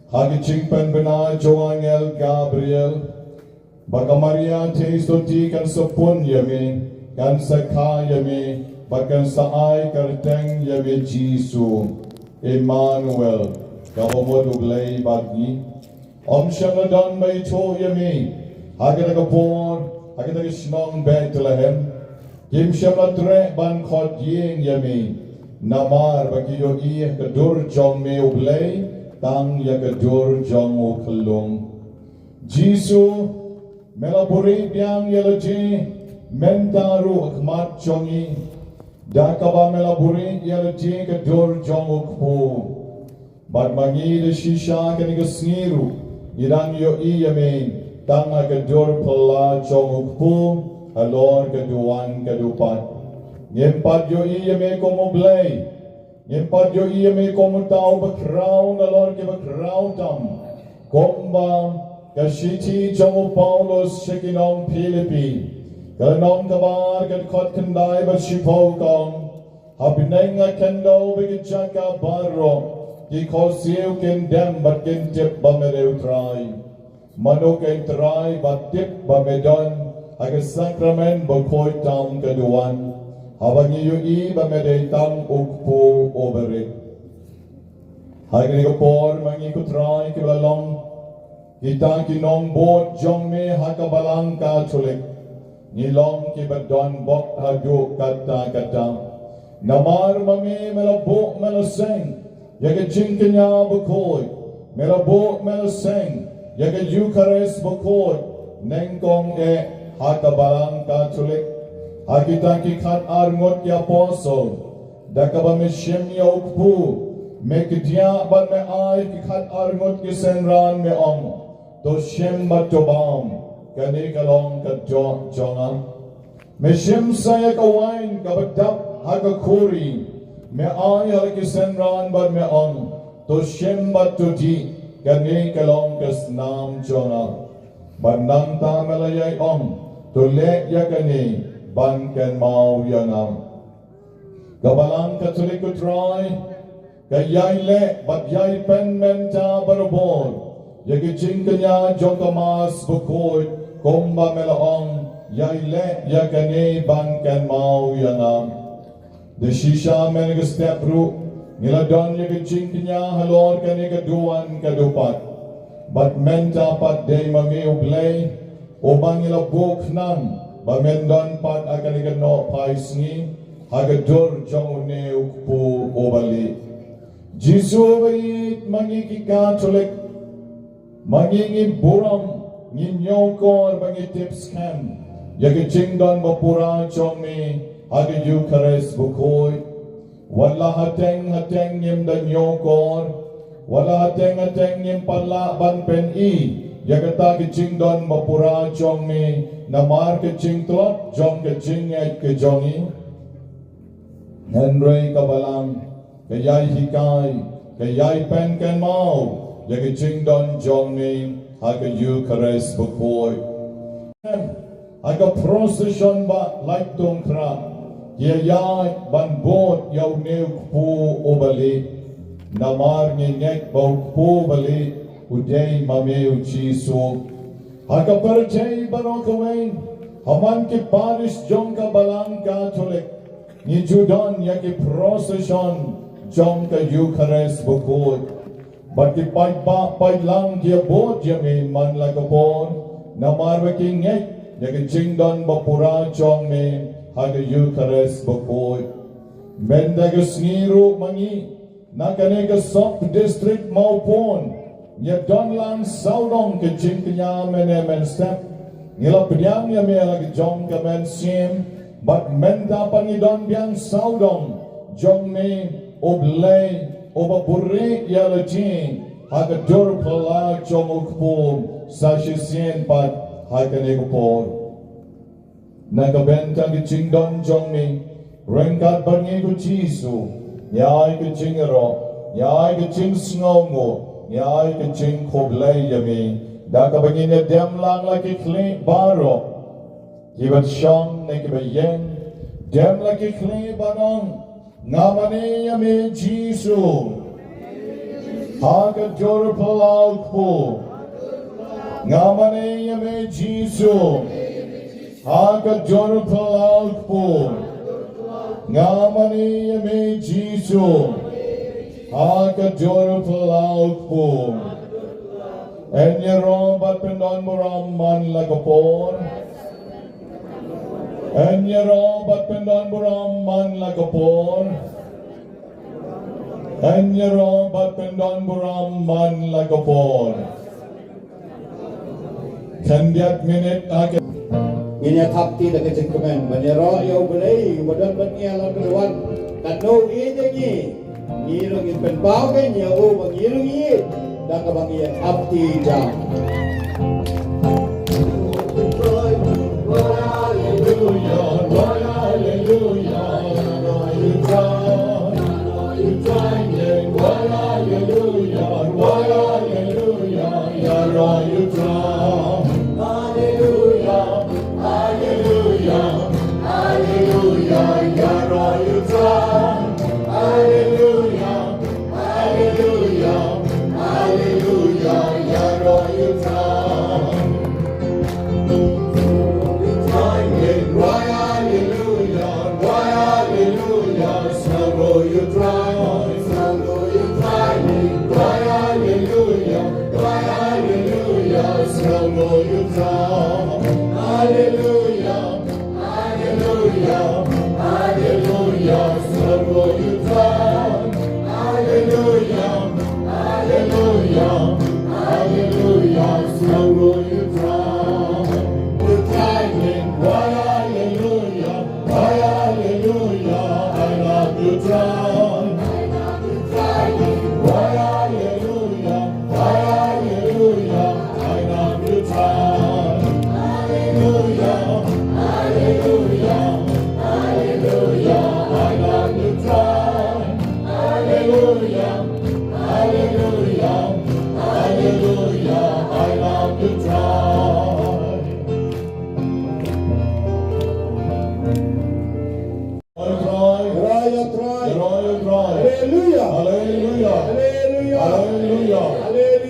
Hagi Chingpen Bena Joangel Gabriel Baka Maria Testoti kan Sapun Yami kan Sakha Yami Bakan Saai Karteng Yami Jisu Emmanuel Gabomod Uglay Bagi Om Shangadon May Cho Yami Hagi Nagapor Hagi Nagishnong Bethlehem Kim Shamatre Ban Khot Ying Yami Namar Baki Yo I Kadur Jong Me Uglay Tang Yagadur Jong O Kalung Jisu Melapuri Biang Yalaji Mentaru Akmat Jongi Dakaba Melapuri Yalaji Kadur Jong O Kpo Badmangi de Shisha Kanigasniru Irang Yo Iyame Tang Agadur Pala Jong O Kpo Alor Kaduan Kadupat Nyempat Yo Iyame Komoblay Nyempat yo iya me komu tau bakrau ngalor ke bakrau tam komba kasiti jamu Paulus shekinong Philippi kanong kabar kan khot kandai ba shipau kong habinenga kendo bigijaka baro ki khosiu ken dem bat ken tip ba mereu trai mano ken trai bat tip ba medon aga sakrament ba khoi tam kaduan Habangi yu I ba meday tang ukpo oberik. Hagi ko por mangi ko try kilalong kita kinong bot jong me hakabalang ka chulik. Nilong ki badon bok hagu kata kata. Namar mami melabok melaseng yaga jinkanya bukoy. Melabok melaseng yaga Eucharist bukoy. Nengkong hakabalang ka chulik. Hakita ki khat arngot ki apostle dakaba me shem yokpu me kdia ban me ai ki khat arngot ki senran me om to shem batobam kani kalong ka jonga me shem saya ka wine ka badap hakakuri me ai hal ki senran ban me om to shem batoti kani kalong ka snam jonga banam ta melayai om to le yakani ban ken mau yanam Kabalang Katolik Troy, kayay le, bagyay pen menta barabol, yagijing kanya jokamas bukoy, kumba melaong, yay le, yakane ban kan mau yanam. The shisha menegastep ru, niladon yagijing kanya halor kanigaduan kadupat, but menta pat day mamiublay, ubang ilabuk nam, bamendon pat akaniga nohphai Sngi, hagadur jong uneu po obali. Jisu bait mangi Catholic, mangi buram, nginyo kor mangi tips kam, yagijing don mapura jong mi, haga Eucharist bukoy. Wala hateng yim dan kor, wala hateng yim pala ban pen i, yagata gijing don mapura jong mi, namar gijing tlot jong gijing ay kejongi. Henry kabalang, kayay hikay, kayay pen kan mau, yagijing don jong mi, haga Eucharist bukoy. Haga procession ba like tongkra, yayay ban bot yaw new po obali, namar ngingek bau po bali, uday mameu Jisu. Haga percay barokaway, haman ki Parish jong kabalang Catholic, ni Judan yaki procession jong ka Eucharist bukoy. Bati pay lang dia bot yami man lagapon, namar waking ngek, yaki jingdan bapura jong mi, haga Eucharist bukoy. Mendagas ngiru mangi, nakaniga sub-district maupon, nyadon lang saudong ka jing kanya menemen step, ngila pidyang yami lagi jong ka men sim, but menta pangidon biang saudong jong mi oblay obaburi yalajing hagadur pala jong ukpum sa sisien pat haganegupon nagabenta gijing don jong mi rengkat bangi ku Jisu nyay gijing ero nyay gijing sngongo nyay gijing koblay yami dakabangi na dem lang laki kli baro kibat siyang na kibayen, dem lagi kli banong, ngamani yami Jisu, haga jor palaw po, ngamani yami Jisu, haga jor palaw po, ngamani yami Jisu, haga jor palaw po, enyero bat pendon muram man lagapon, enyero bat pendon buram man lagapon, enyero bat pendon buram man lagapon. Kandiat minute akan ini thapti da kecing kemen menyero yo belai badan bania lan keluar kanu ini ngirung in pen pau kan ya o ngirung i da ka bangi thapti jam.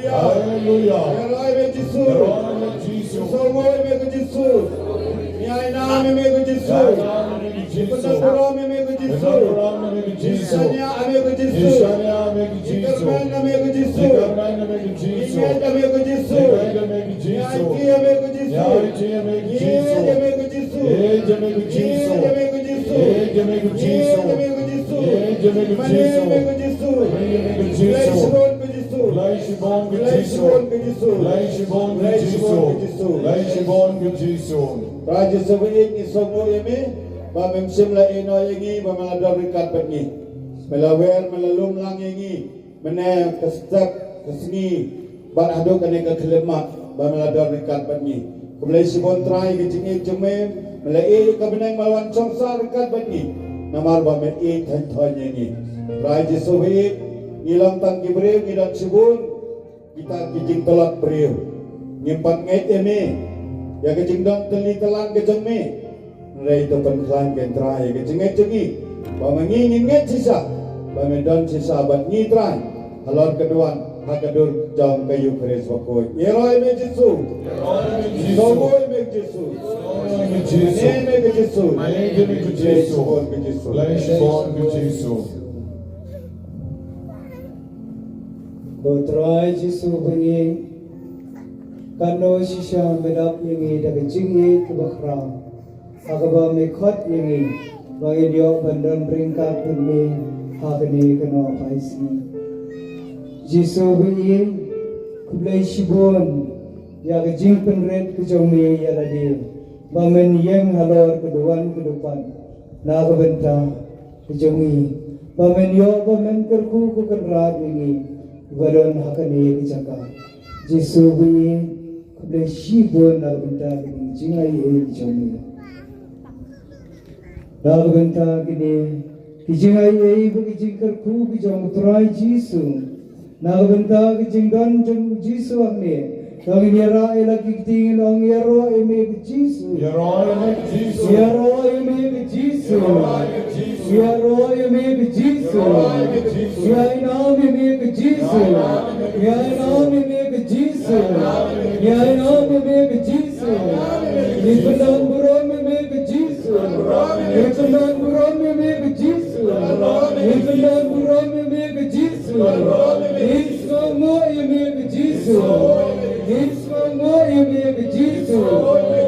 Hallelujah. Yaroi me Jisu. Yaroi Jisu. Somoi me Jisu. Nyai nami me Jisu. Penakura me Jisu. Isanya me Jisu. Ikarmana me Jisu. Inyata me Jisu. Nyaitia me Jisu. Nyaitia me Jisu. Nyaitia me Jisu. Nyaitia me Jisu. Nyaitia me Jisu. Raja sebenarnya ni semua ini, bapa mesti ino ini, bapa malah berikat begini, melawer melalum lang ini, mana kestak kesini, bapa ada kena kekelemak, bapa malah berikat begini. Kemudian si bontrai kecingin cuma, melai kebenar melawan congsa berikat begini, namar bapa tentunya ini. Raja sebenarnya ilang tang kibriu ngidak sibun, kita kijing telat beriu, nyimpan ngait ini. Ya kecing dong teli telan kecing me, mulai itu penklan kentra ya kecing ngi, bawa ngingin nget sisa, bawa don sisa bat ngitran, halor keduan hakadur jam kayu keris wakoi, yeroi me Jisu, somoi me Jisu, ne me Jisu, me Jisu, Laishbon me Jisu. Botrai Jisu beri. Kano shisha medap yengi daga jingi kubakra agaba mekhot yengi bagi dia bandon beringkat puni hagani kano paisi Jisu bini kublai shibon yaga jing penret kejongmi yaladi bamen yang halor keduan kedupan naga benta kejongmi bamen yo bamen kerku kukenrat yengi badon hakani kejaka Jisu bini kublai shibon naga benta kini jingai kejongmi naga benta kini kijingai bagi jingkar ku kijong utrai Jisu naga benta kijingdan jong Jisu amne Kang yara elaki tingin ang yaro eme Jisu yaro eme Jisu yaro eme Jisu yaro eme Jisu yai naam eme Jisu yai naam eme Jisu yai naam eme Jisu nipunan buram eme Jisu nipunan buram eme Jisu nipunan buram eme Jisu ismo eme Jisu It's no more you make Jesus.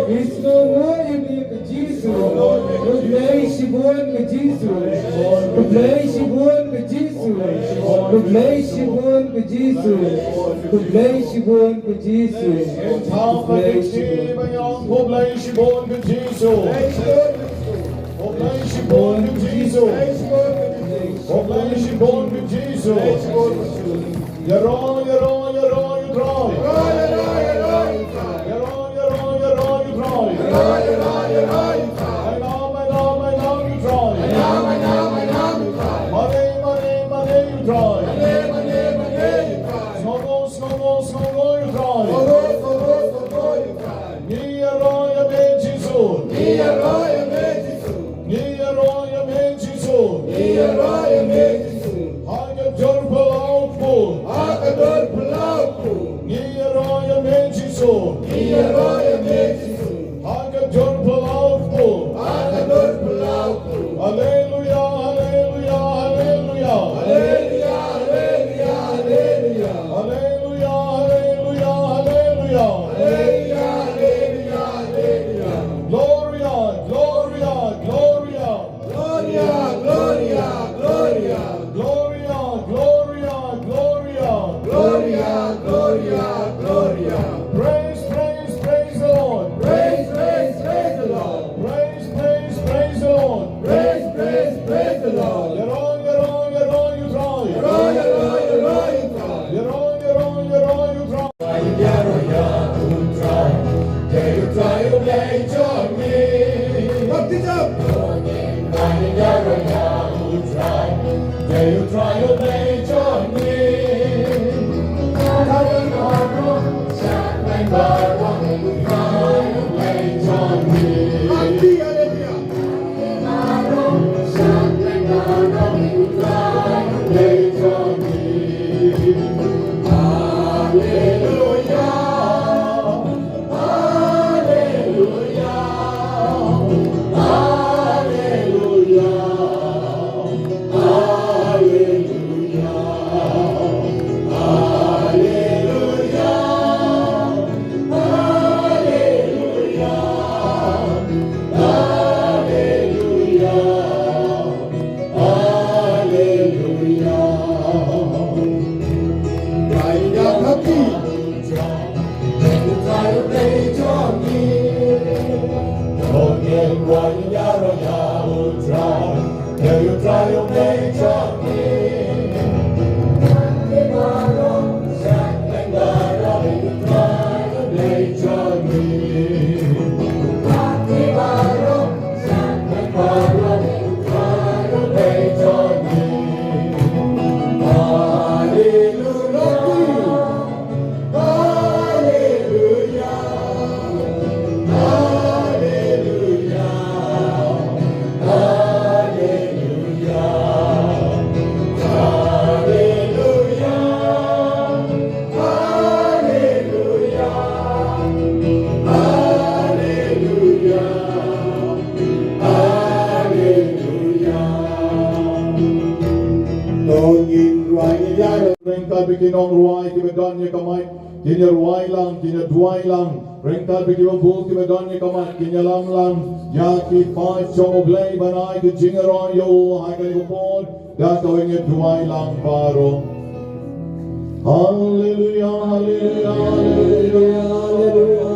It's no more you make Jesus. The place you born with Jesus. The place you born with Jesus. The place you born with Jesus. The place you born with Jesus. The place you born with Jesus. The place you born with Jesus. The place you born with Jesus. You're on, you're on, you're on, you're on. Try in right yard. Rengkal bikin ong ruai ki bedon ye kamai kinya ruai lang kinya duai lang rengkal bikin bu ki bedon ye kamai kinya lang ya ki pai chong blai banai ki jingero yo hai ka ko pon da ko ye duai lang paro. Hallelujah, hallelujah, hallelujah, hallelujah.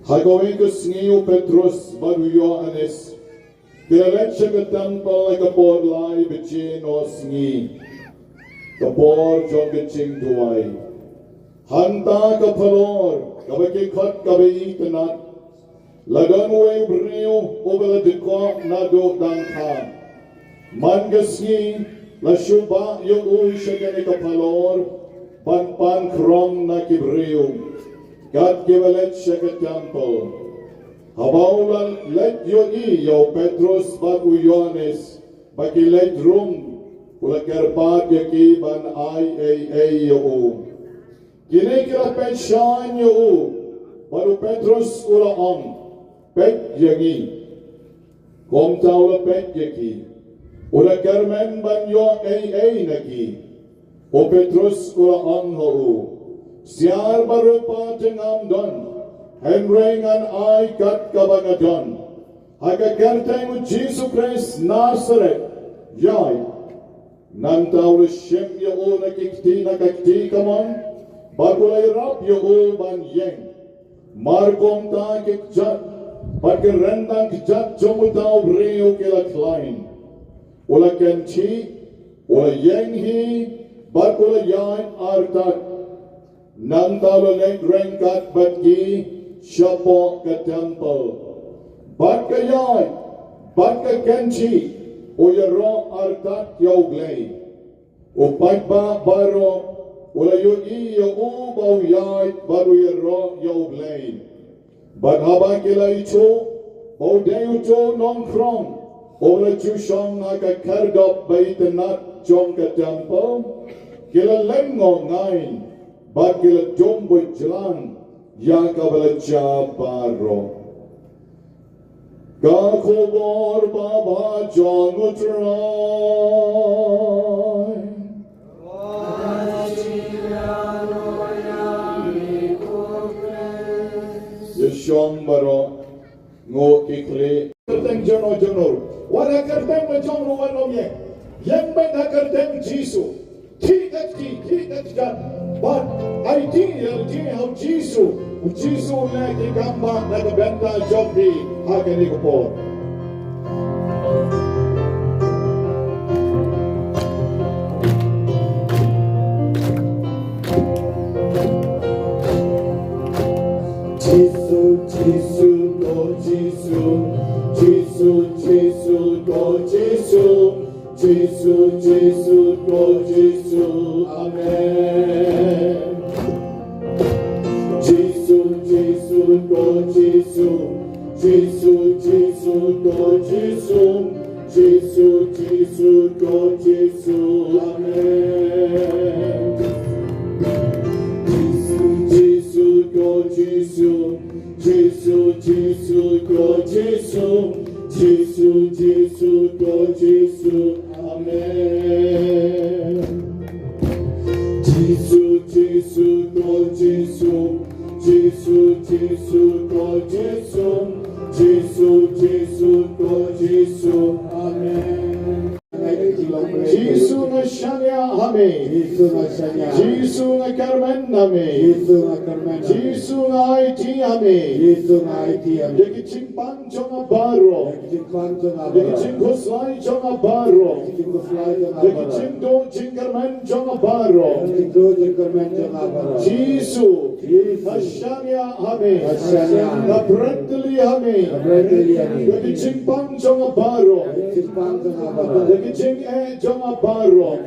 Hagawin ko Sngi Petrus baruyo anis. Kailan siya katampo ay kapor lai bichin o Sngi. Kapor jong kaching duway. Hanta kapalor kabakikot kabayi kanat. Lagan way briyo ubala dikwa na do dangka. Mangasngi la syuba yung uy siya gani kapalor pan krong na kibriyo. God givelet siya ka temple. Habaulan let yo Petrus bagu Yohanes bagi let room ula kerpat yaki ban ay yo. Kini kira pensyan yo baru Petrus ula om pet yagi. Kom ula pet yaki. Ula kermen ban yo ay nagi. O Petrus ula om ho. Siar barupa tengam don, henrengan ay kat kabangadon. Hagagartay mo Jesus Christ Nazareth, yay. Nantaw na siyem yo nakikti kamon, bagulay rap yo ban yeng. Markom ta kikjat, pagkarendang kikjat jomutaw brio kila klein. Ula kenchi, ula yenghi, bagulay yan artat. Nang talo rengkat batki siyapo ka temple. Bat kayay, bat ka kenchi, o yaro artat yauglay. O pagba baro, ula yu iyo ubaw yay, baru yaro yauglay. Bat habang kila ito, o deyo to nong krong, o la chushong nakakardop baitanat jong ka temple, kila lengo ngayon, bagila jomboy jalan ya kabalacha baro kakobor baba John utray yeshong baro ngo kikli kerteng jono wala kerteng ma jono wanom ye yang ben kerteng jisu Kikat but ideal how Jesus na kikamba nakabenta jobi hagani ko po. Jesus, go Jesus, Amen. Jesus, go Jesus, go Jesus, go Jesus, Amen. Jesus, go Jesus, go Jesus, Jesus, Jesus, Lord Jesus, Amen. Jesus, Jesus, Lord Jesus, Jesus, Jesus, Lord Jesus, Jesus, Jesus, Lord Jesus, Amen. Jesus na shanya hame, Jesus na karmen hame, Jesus na IT hame, Deki chimpang jonga baro, Deki chingkoslai jonga baro, Deki chingdo chingkarmen jonga baro, Jesus na shanya hame, na bretli hame, Deki chimpang jonga baro, Deki ching jonga baro,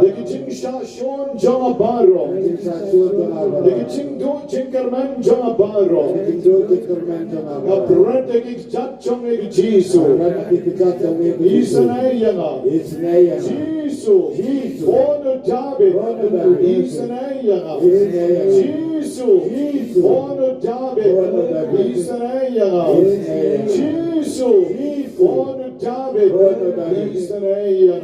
Deki ching shashon jonga baro, Deki ching do chingkarmen jonga baro, na bret deki chat jonga Jesus, Israel Jesus, Ono David, Israel Jesus, Ono David, Israel Jesus, Ono David, Israel.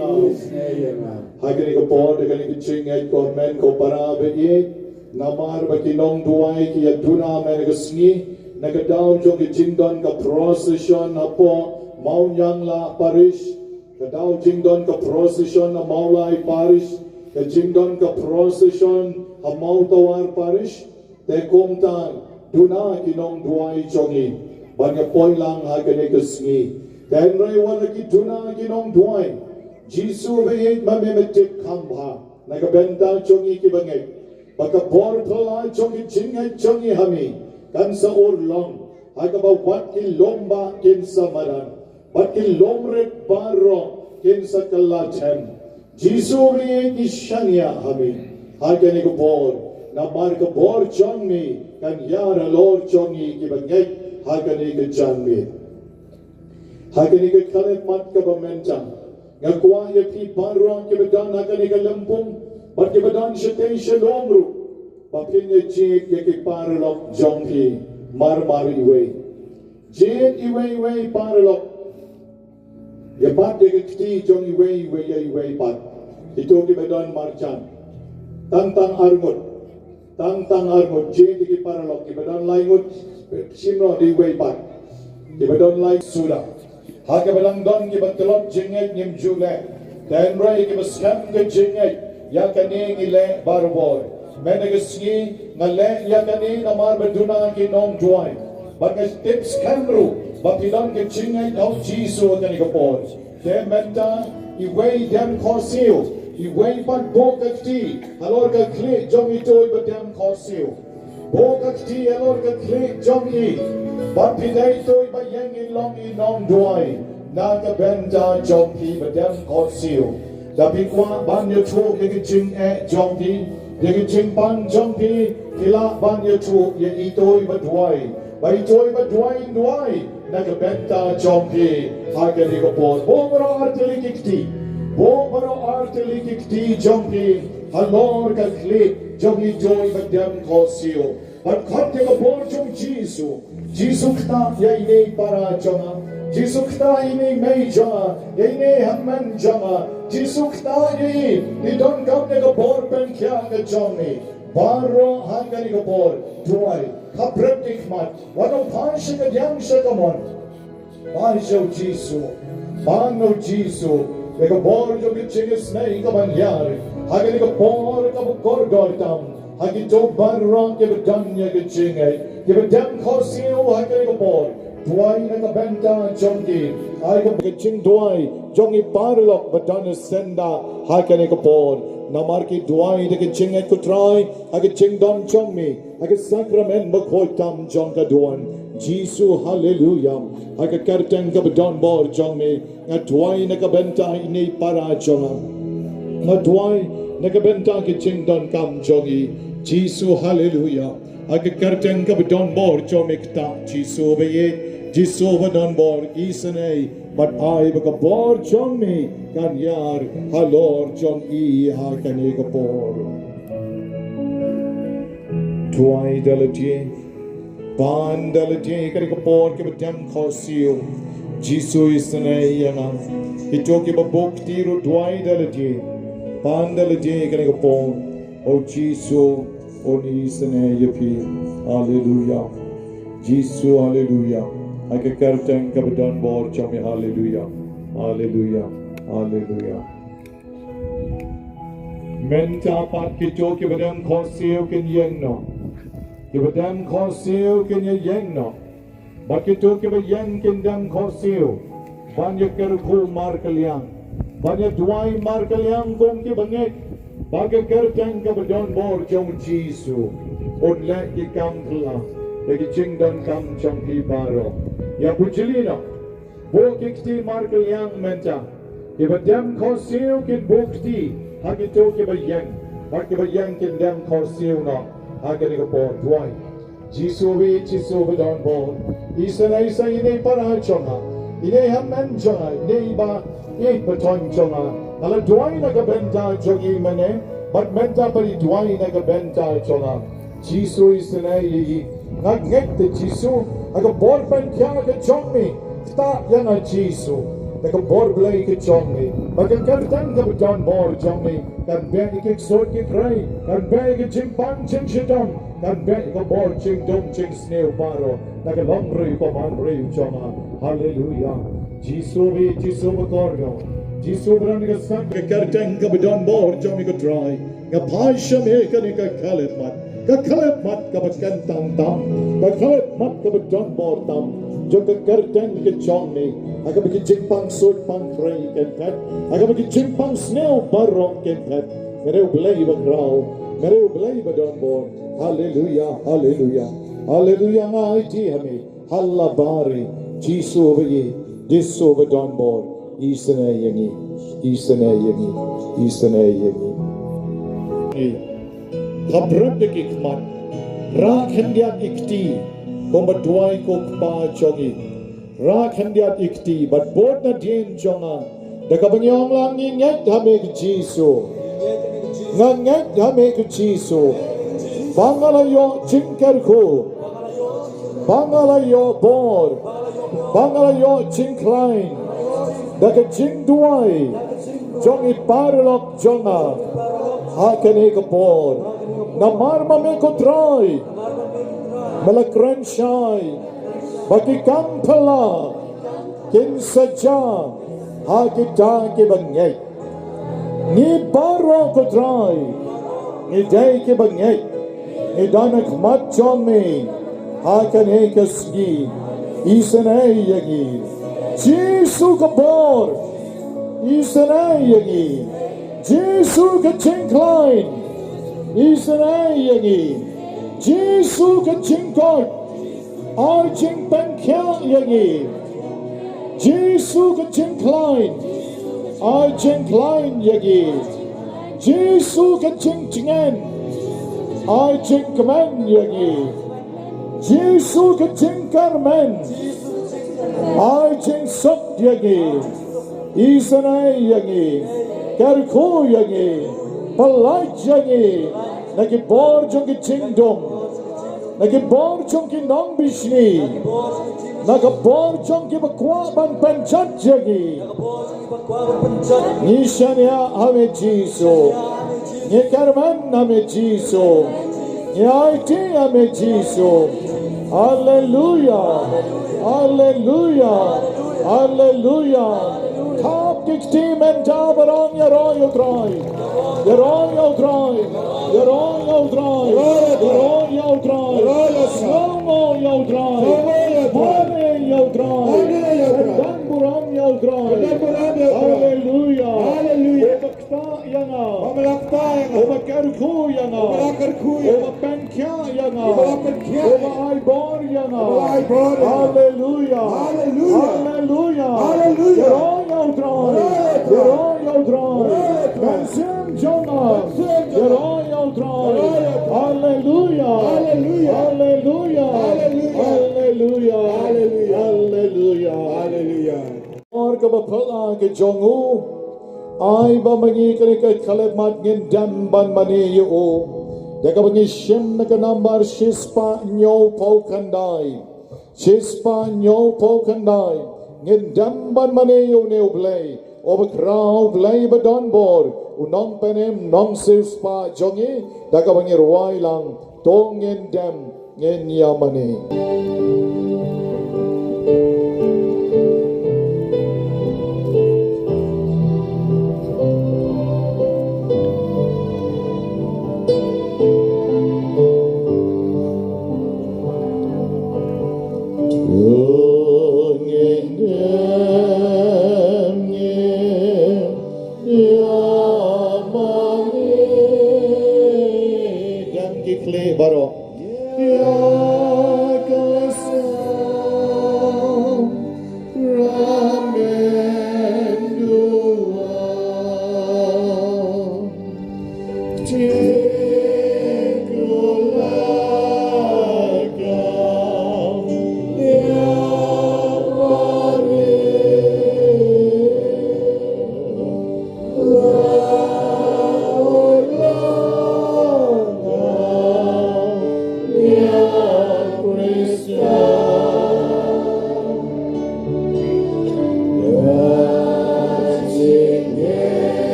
Hakani ko po, dekani ko chingay ko men ko parabe ye, namar ba kinong duay ki aduna men ko sngi, nagadaw jong ki jingdon ka procession na po, Maunyang la Parish, kadaw jingdon ka procession na Maulay Parish, ka jingdon ka procession ha Mautawar Parish, te kumtang duna kinong duay jongi, banya poy lang hakani ko sngi. Then wala ki duna kinong duay, Jisu bayit mamemetik kambha, nagabenta jongi ki bangay, baka borpala jongi jingay jongi hami, kan sa urlong, hagaba wat ki lomba kin sa maran, bat ki lomret baro kin sa kalachem, Jisu bayit ki shanya hami, hagani ko bor, na marka bor jongi, kan yara lor jongi ki bangay, hagani ko janmi. Hakani ka kalit mat ka bamentang, nga kuwa ya ki barang ki badan hakani ka lampung, bat ki badan siyatay shalomru, papin ya jit ya ki paralok jongki, mar iwe. Jit iwe paralok, ya pat ya ki kti jong iwe ya iwe pat, ito ki badan marjan, tantang armut, jit ya ki paralok, ki badan laingut, simro di iwe pat, ki badan laing suda. Haka balang don ki batlot jingay nim jule, dan ray ki baskam ke jingay, yakani ngile barboy. Menagasngi ngale yakani namar baduna ki nong duay. Bagas tips kamru, bapilan ke jingay nong jisu kani kapor. Te menta iway dem korsil, iway pat bokakti, halor ka kli jong itoy badem korsil. Bokakti halor ka kli jong i. But pinay to'y bayang ilong inong duay, nakabenta jongki badem korsil. Dabi kwa banyo tu yagijing jongki, yagijing pan jongki, kila banyo tu ito'y baduay. Bay ito'y baduay duay, nakabenta jongki, hagani ko po. Bumaro artilikikti jongki, halor kaklik, jongki joy badem korsil. At kante ka po jong Jisu, Jisu kta ya ini para jonga, Jisu kta ini may jonga, ya ini hamman jonga, Jisu kta ini don kam ne ka bor pen kya ka jongi, baro hangani ka bor, duay, kapretik mat, wano pansya ka diyang siya kamon, pansya Jisu, pano Jisu, ya ka bor jong kichingis na ikamangyari, hangani ka bor ka bukordortam, hagi to barang ke bedanya ke jingay, ke bedam korsil hagi ke bor, duay na kabenta jongi, ay ke jing duay, jongi parlok bedana senda hagi ke bor, namar ki duay de ke jingay kutray, hagi jing don jongmi, hagi sakrament bakhotam jong ka duan, Jisu hallelujah, hagi kerteng ke bedan bor jongmi, nga duay na kabenta ini para jonga, nga duay nakabenta ke jing don kam jongi, Jisu hallelujah. Aga karteng ka badon bor jomikta Jisu baye Jisu badon bor isanay but ay baga bor jomi kanyar halor jom I ha kani ka bor. Tuay dalati pan dalati kani ka bor ke badem korsil Jesus na iyang ito kibabok tiro duay daladi pandaladi kanang po o Jesus o ni sana yapi hallelujah Jesus hallelujah ay kakartang kabadon bor chami hallelujah hallelujah hallelujah menta pat kito kibadam khosio ken yengno kibadam khosio ken yengno bakito kibayeng kendang khosio banyak kerku markaliang banyak duai markaliang kong kibangek baga kertang kabadon bor jong jisu on lagi kamkla lagi jingdan kam jong kibaro ya bujilino bo kikti markaliang menta kibadam khosio kin bukti hagito kibayeng bakibayeng kendang khosio no hagani ko po duai jisu badon bor isa ini para chonga ini hamman chonga ini ba patong chonga ala duai na kabenta jogi mane but menta pari duai na kabenta chonga jisu isa yi ngak de jisu aga bor pen kya ka chongmi sta yana jisu aga bor blai ka chongmi bagan kartang ka badon bor chongmi kan be ik sort ki krai kan be ik jimpang ching shidom kan be ik bor ching dom ching sneo paro naga lomri ko manri chonga hallelujah jisu bakorno jisu brand ka sak ka kartang ka badon bor chongmi ko try ka bhasha me ka ni ka khalet mat ka bakan tam ka khalet mat ka badon bor tam jo ka kartang ka chongmi aga bagi jimpang sort pang krai ken tat aga bagi jimpang sneo paro ken tat mereu blai bagrao mereu blai badon bor hallelujah hallelujah hallelujah ngai ti hame halla bari jisu bagi jisu badon bor isane yangi kabrab de kikmat ra khandiat ikti kombaduai ko pa chogi ra khandiat ikti but bot na dien jonga daga banyong lang ni ngat hame ki jisu ngat hame ki jisu bangalayo chinkar ko bangalayo bor bangalayo chinklain daga jingduai jongi parlok jonga hakane ko por na marma me ko try malakran shai bagi kampala kin saja hakita ke bangai ni paro ko try ni dai ke bangai ni danak mat jomi hakane ko ski isanay yagi jisu ka por isanay yagi jisu ka chinkline isanay yagi jisu ka chinkot ar chingpen kya yagi jisu ka chinkline ar chinkline yagi jisu ka chinkchingen ar chinkmen yagi jisu ka chinkarmen ar chingsok yagi isanay yagi karko yagi palaj yagi nagibor jong ki chingdom nagibor jong ki nong bishni nagibor jong ki bakwa ban panchat yagi nishanya hame jisu ni karman hame jisu ni aiti hame jisu hallelujah hallelujah hallelujah top kikti menta barong yaroy utray slomo yaudray mare yaudray dan buram yaudray hallelujah obakta yana obakarku yana obapenkya yana obaibor yana hallelujah yaudray bensim jona yaudray hallelujah और कब फला के जोंगू आई बमगी करे के खले mat ngin dam ban mani yo daga bangi shim na ka number shispa nyo po kandai ngin damban maneyo neo blay over crow blay badon bor unong penem nong sils pa jongi daga bangir wai lang tong ngin dam ngin yamane. Baro.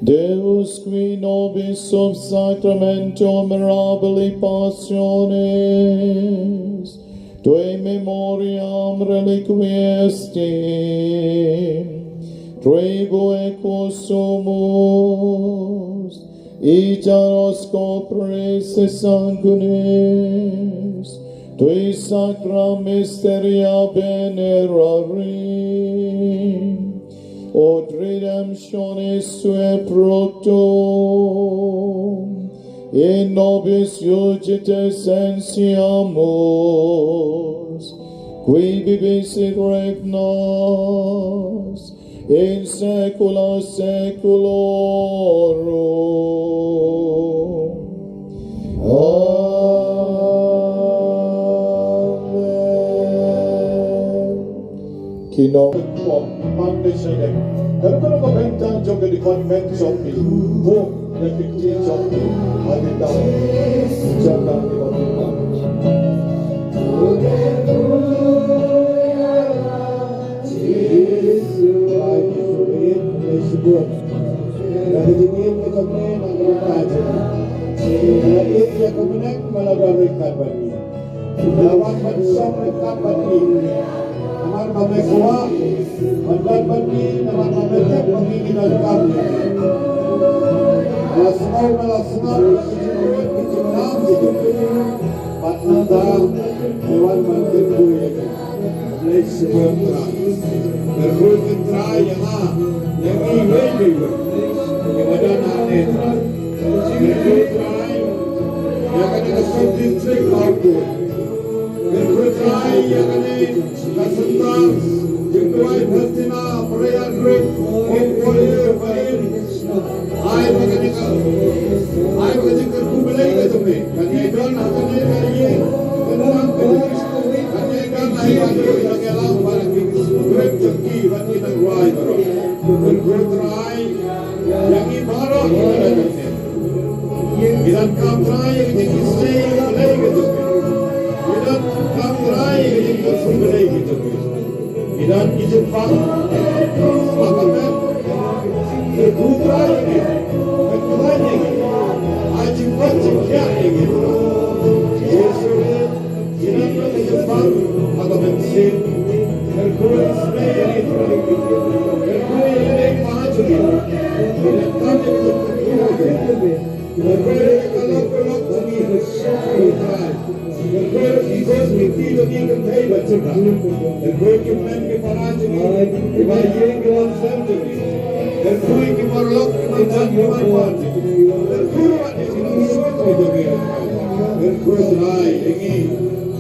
Deus qui nobis sub sacramento mirabili passiones, tue memoriam reliquiesti, trigue consumus, itaros copres sanguinis, tui sacra mysteria venerari, od redemptionis sue fructum, in nobis iugite sensiamus, qui vivisit regnas, in saecula saeculorum. Amen. Kino Monday Sunday. Pero kung nakabenta dyan ka di convent shopping, book na 15 shopping, agad daw. Diyan lang di ba? Jesus, ay isulit, ay sugot. Dahil diniyim ni kami ng kaja. Dahil iya kaminak malagawin kabani. Dawang mansang kabani. Naman mamekuha, mandan bani, naman mametek pangingin kami. Malasngaw, kicimanam, patnata, hewan mangkin buhay. Lees kontra. Berkutin try yang ini baby. Kemudian netra. Berkutin try yang ada kesel distrik outdoor. Berkutin try yang ada kesentar. Jengkuai Pastina Prayer Group Warrior Bain. Ay magkani ka kubelay ka tumi. Kanyegan hakane kariye. Kanang kaniye. Kanyegan ay ayo nagalang barang grip jengki bati nang rai baro. Berkuat rai yang ibaro kita. Idan kam rai yang istay kubelay ka tumi. Idan kam rai yang kubelay ka tumi. Idan izin pak sakrament berkuat ini. Aji wajib ya ini. Yesus ini menjadi agak penting. Berkuat ini. Berkuat ini maju. Tidak kami berkuat kalau lagi bersyukur. Berkuat ikut kita ingin tahu baca. Berkuat kita ke Parish ini. Bayi kita sendiri. Berkuat kita perlu kita jangan mati. Berkuat ini semua itu dia. Berkuat rai ini.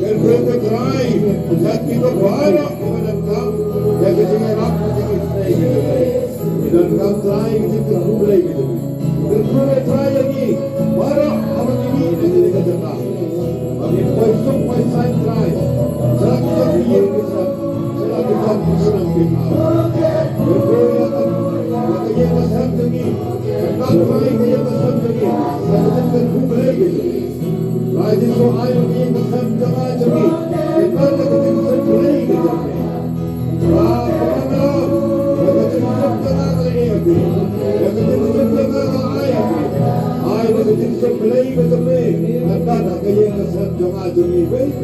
Berkuat rai. Jangan kita bawa kepada kamu. Jangan kita nak kita stay gitu. Dan kamu rai kita kubelai gitu. Berkuat rai ini. Bawa apa ini jadi kita. Kami besok pasai rai. Jangan kita biar kita. Jangan kita senang kita. Berkuat kaya masam lagi, nak rai kaya masam lagi, sangat berkumpul gitu. Raja soal kaya masam jaga lagi, kita nak berkumpul gitu. Mana, kita masam jaga lagi, kita masam jaga lagi. Ay berkumpul gitu ni, anda nak kaya masam jaga lagi, baik.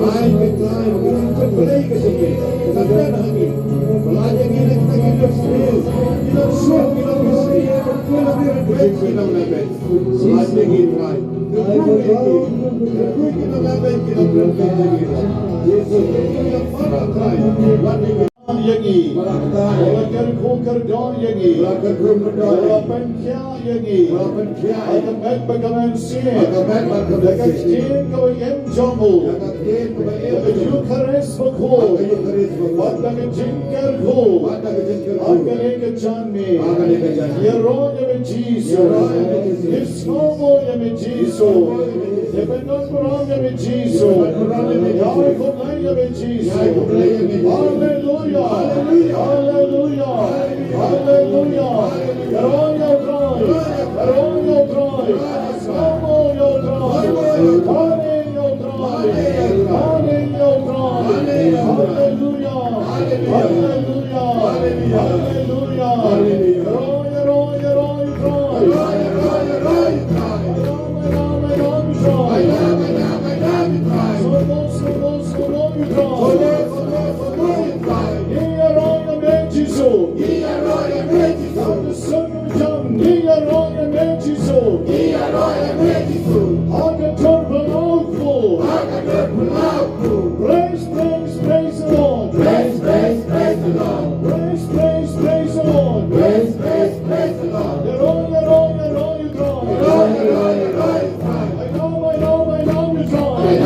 Ay kita berkumpul gitu ni, anda nak ni. Pelajar kita hidup serius, hidup syok, hidup bersih, hidup baik, hidup lebih. Selagi kita, kita lebih, kita berbeza. Yesus yang mana terakhir, Yagi, Olakan Kukardon Yagi, Olapan Kya Yagi, Agamet Bagaman Sin, Agatin Kawayem Jungle, Agajukares Bako, Agajingar Ko, Agaleka Chanmi, Yaron Yamejiso, Ismomo Yamejiso, Devotional Yamejiso, Yakoblay Yamejiso, Hallelujah. Hallelujah! Hallelujah! You're on your drive! You're on your drive! Come on your drive! On in your drive! On in your drive! Hallelujah! Hallelujah! Hallelujah! You're on your Praise the Lord! Praise the Lord! Praise the Lord! Praise the Lord! You're on your drive! I know you drive!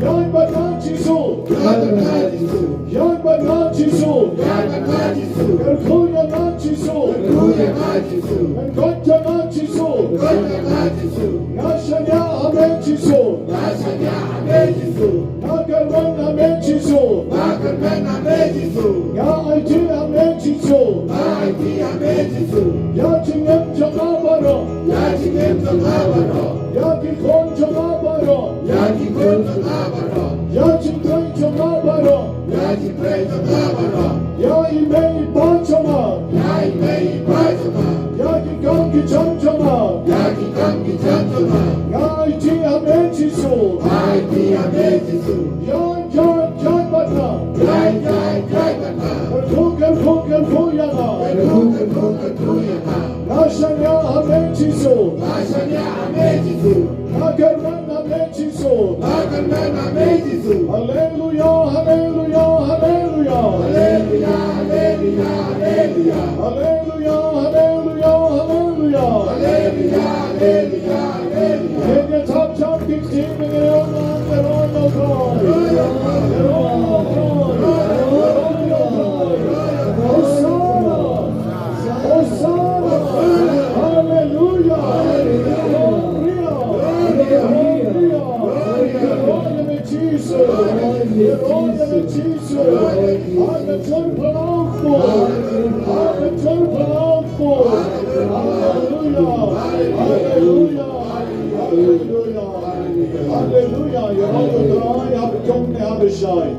Yan bagan Jisu! Yan bagan Jisu! Kerkuya na Jisu! And Gotcha na Jisu! Nashanya Amen Jisu! Nagarwan Amen Jisu! Ya IT Amen Jisu! Ya Jingem Jamabaro! Ya Kikon Jamabaro! Ya Jingem Jamabaro! Ya Imei Bachama! Ya Kikon Kichamchama! Ya IT Amen Jisu! Yan Batna! Kerku Yana! Nashanya Amen Jisu! Nagarwan ในที่สุด รักกันได้ในที่สุด ฮาเลลูยาฮาเลลูยาฮาเลลูยา ฮาเลลูยาฮาเลลูยาฮาเลลูยา ฮาเลลูยาฮาเลลูยาฮาเลลูยา ฮาเลลูยาฮาเลลูยาฮาเลลูยา เห็นจะทับชับจริงๆในเรื่องนั้นแต่ร้อนเราคอย ร้อยเราคอย ร้อนเราคอยร้อนเราคอยโอซานาโอซานาฮาเลลูยาฮาเลลูยาฮาเลลูยาร้อนในที่สุดร้อนในที่สุดอาจจะชนพลังกูอาจจะชนพลังกูฮาเลลูยาฮาเลลูยา Halleluja. Halleluja. Jag har ju drag, jag har kom när jag beskär.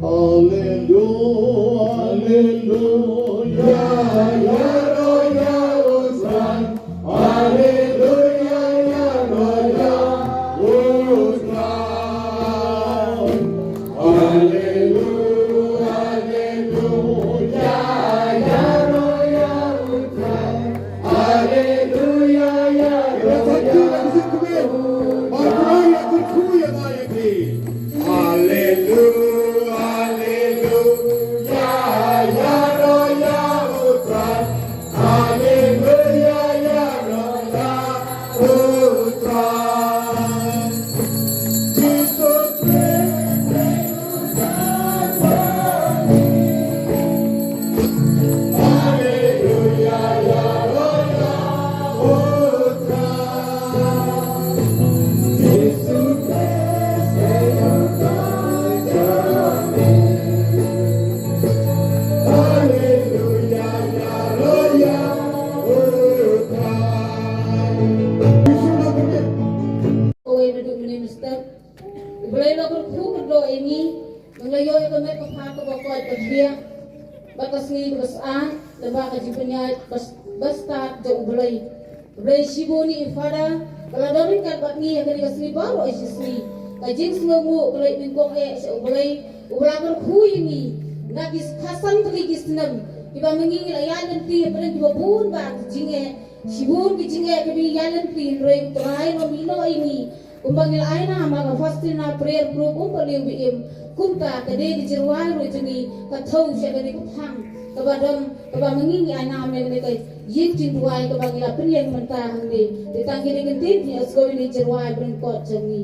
Halleluja. Halleluja. Ja, ja, och sang. Halleluja, ja, ja, och sang. Halleluja, halleluja. Ja, ja, och sang. Halleluja, ja, ja. Batas ni batas leba kaji pyniaid basta jo ublay shibo ni ifada kala darin kan bat ni agari kasni baru isisni kajing sngu ublay min kong se ublay ublagar khuy ni nagis khasan tagi gisnam iba mengi layan ti pren tiba bun bang jinge shibun ki jinge kabi yalan ti reng trai no mino ini umbangil aina maga fastina prayer group umpaliu biim kumta kade di jirwai ro jini ka thau se kade ku thang ka badam ka ba mengi aina me ne kai yin tin tuai ka bangila penyen menta hangni te tangi ni gentin ni asgo ni jirwai brin ko jangi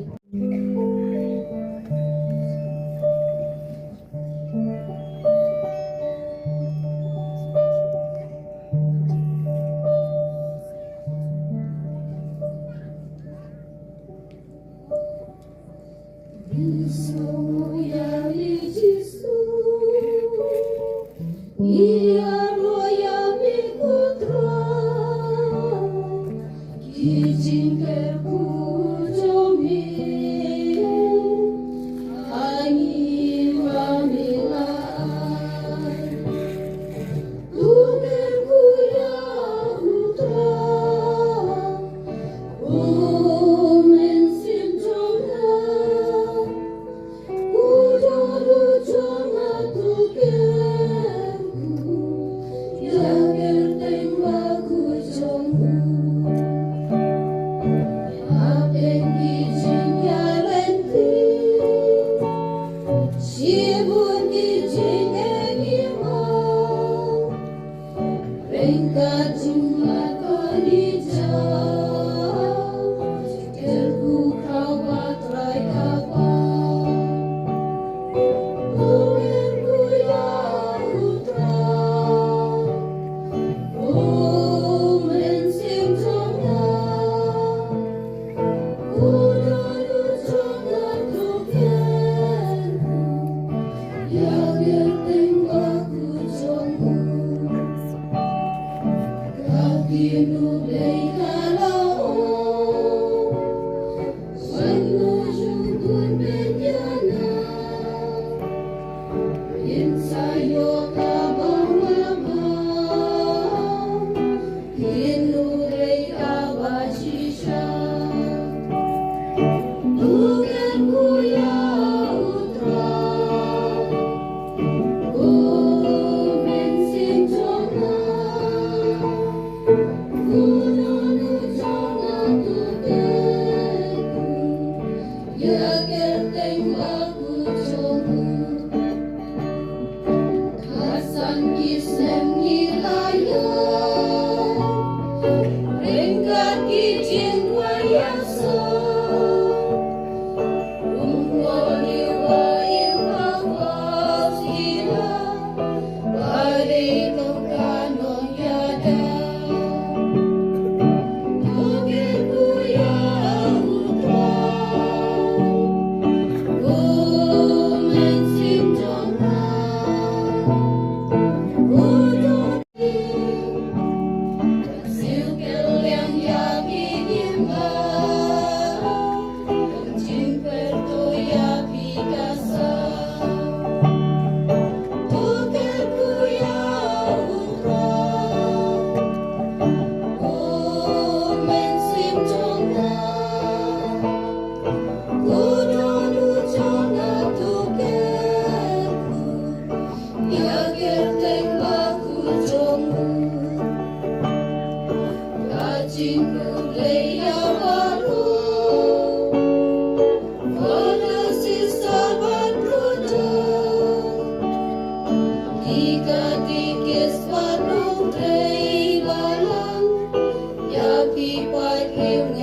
Ika kikis panung rei balang, ya pipat liung